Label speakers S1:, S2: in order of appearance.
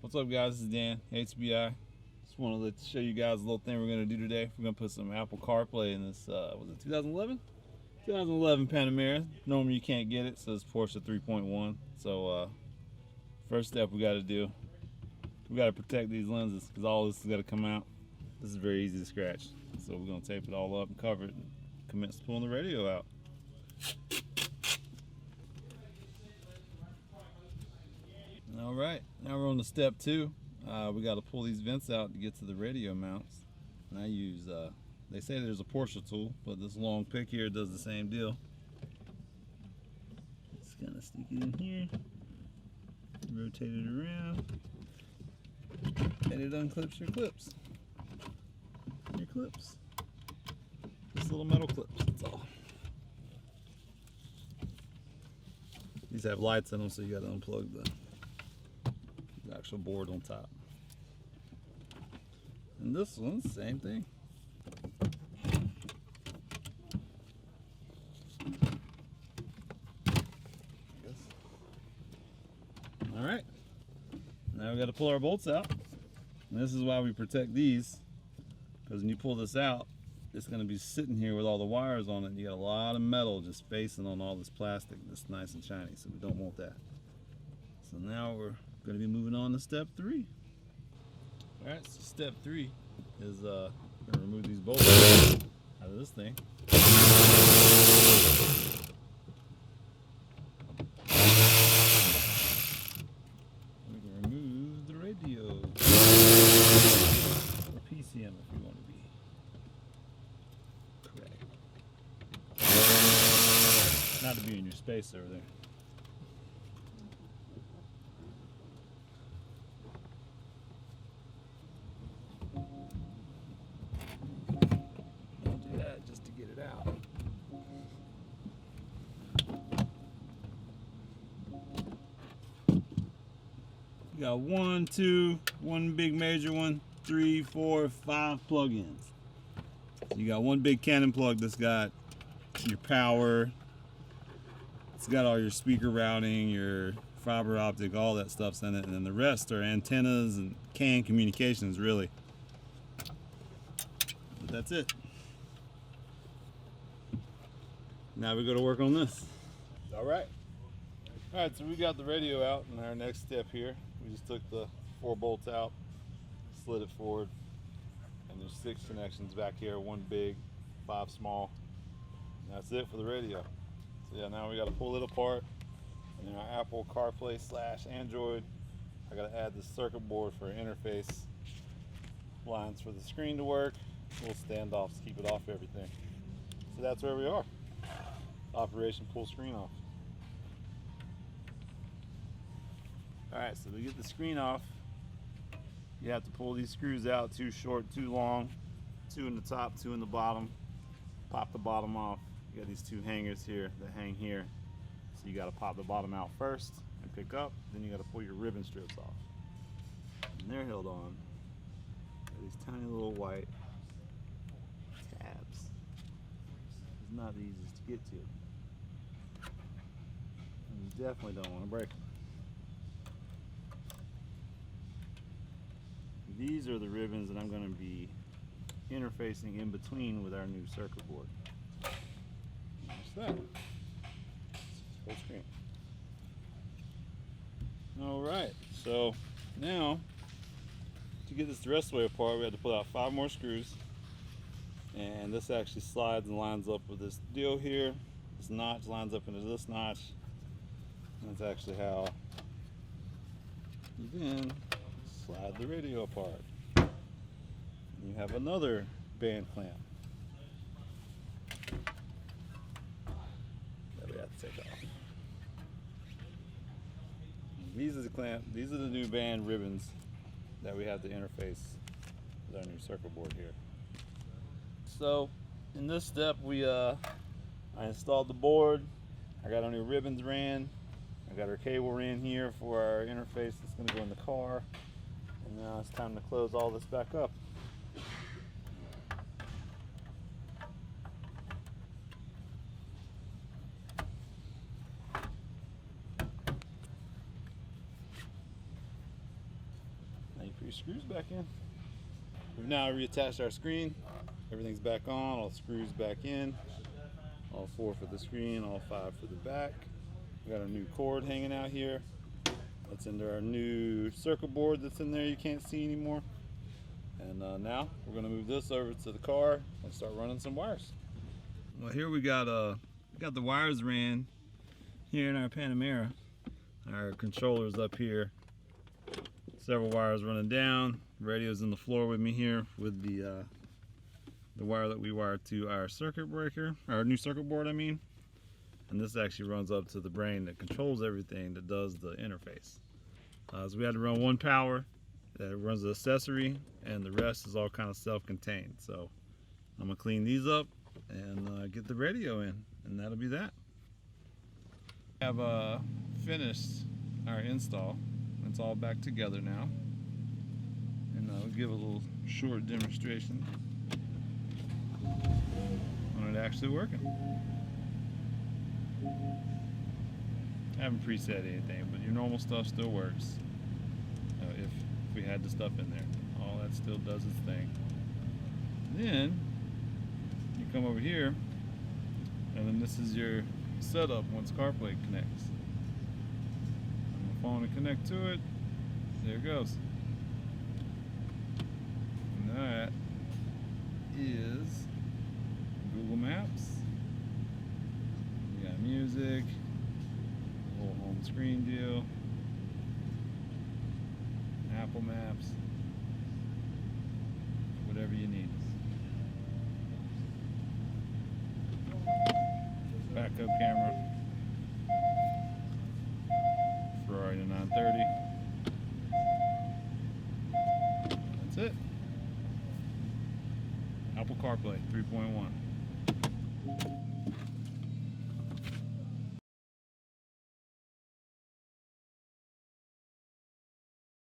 S1: What's up, guys? This is Dan, HBI. Just wanted to show you guys a little thing we're going to do today. We're going to put some Apple CarPlay in this, was it 2011? 2011 Panamera. Normally you can't get it, so it's Porsche 3.1. So first step we got to do, we got to protect these lenses because all this has got to come out. This is very easy to scratch. So we're going to tape it all up and cover it and commence pulling the radio out. All right, now we're on to step 2. We got to pull these vents out to get to the radio mounts. And I use, they say there's a Porsche tool, but this long pick here does the same deal. Just kind of stick it in here, rotate it around, and it unclips your clips. Your clips. Just little metal clips, that's all. These have lights in them, so you got to unplug the actual board on top. And this one's same thing. All right, now we got to pull our bolts out. And this is why we protect these, because when you pull this out, it's going to be sitting here with all the wires on it. You got a lot of metal just facing on all this plastic that's nice and shiny, so we don't want that. So now we're going to be moving on to step 3. All right, so step 3 is we're going to remove these bolts out of this thing. We can remove the radio, or PCM if you want to be correct. Not to be in your space over there. You got 1, 2, one big major one, 3, 4, 5 plug-ins. You got one big Canon plug that's got your power. It's got all your speaker routing, your fiber optic, all that stuff's in it, and then the rest are antennas and CAN communications, really. But that's it. Now we go to work on this. All right, so we got the radio out, and our next step here, we just took the 4 bolts out, slid it forward, and there's 6 connections back here, 1 big, 5 small. And that's it for the radio. So yeah, now we got to pull it apart. And in our Apple CarPlay / Android, I got to add the circuit board for interface lines for the screen to work, little standoffs to keep it off everything. So that's where we are. Operation pull screen off. Alright, so to get the screen off, you have to pull these screws out, 2 short, 2 long, 2 in the top, 2 in the bottom. Pop the bottom off. You got these 2 hangers here that hang here. So you got to pop the bottom out first and pick up, then you got to pull your ribbon strips off. And they're held on by these tiny little white tabs. It's not the easiest to get to. And you definitely don't want to break them. These are the ribbons that I'm going to be interfacing in between with our new circuit board. That's that. Full screen. Alright, so now to get this the rest of the way apart, we had to pull out 5 more screws. And this actually slides and lines up with this deal here. This notch lines up into this notch. And that's actually how you then slide the radio apart. You have another band clamp that we have to take off. These are the clamp. These are the new band ribbons that we have to interface with our new circuit board here. So in this step, I installed the board. I got our new ribbons ran. I got our cable ran here for our interface that's going to go in the car. And now it's time to close all this back up. your screws back in. We've now reattached our screen. Everything's back on, all screws back in. All 4 for the screen, all 5 for the back. We got our new cord hanging out here. That's under our new circuit board that's in there you can't see anymore. And now we're gonna move this over to the car and start running some wires. Well, here we got the wires ran here in our Panamera. Our controller's up here. Several wires running down. Radio's in the floor with me here with the wire that we wired to our circuit breaker, our new circuit board, I mean. And this actually runs up to the brain that controls everything that does the interface. So we had to run one power that runs the accessory, and the rest is all kind of self-contained. So I'm gonna clean these up and get the radio in, and that'll be that. We have finished our install. It's all back together now, and I'll give a little short demonstration on it actually working. I haven't preset anything, but your normal stuff still works. If we had the stuff in there, all that still does its thing. Then you come over here, and then this is your setup once CarPlay connects. On the phone to connect to it, there it goes. And that is Google Maps. You got music, whole home screen deal, Apple Maps, whatever you need. Backup camera, Ferrari 930. That's it. Apple CarPlay 3.1.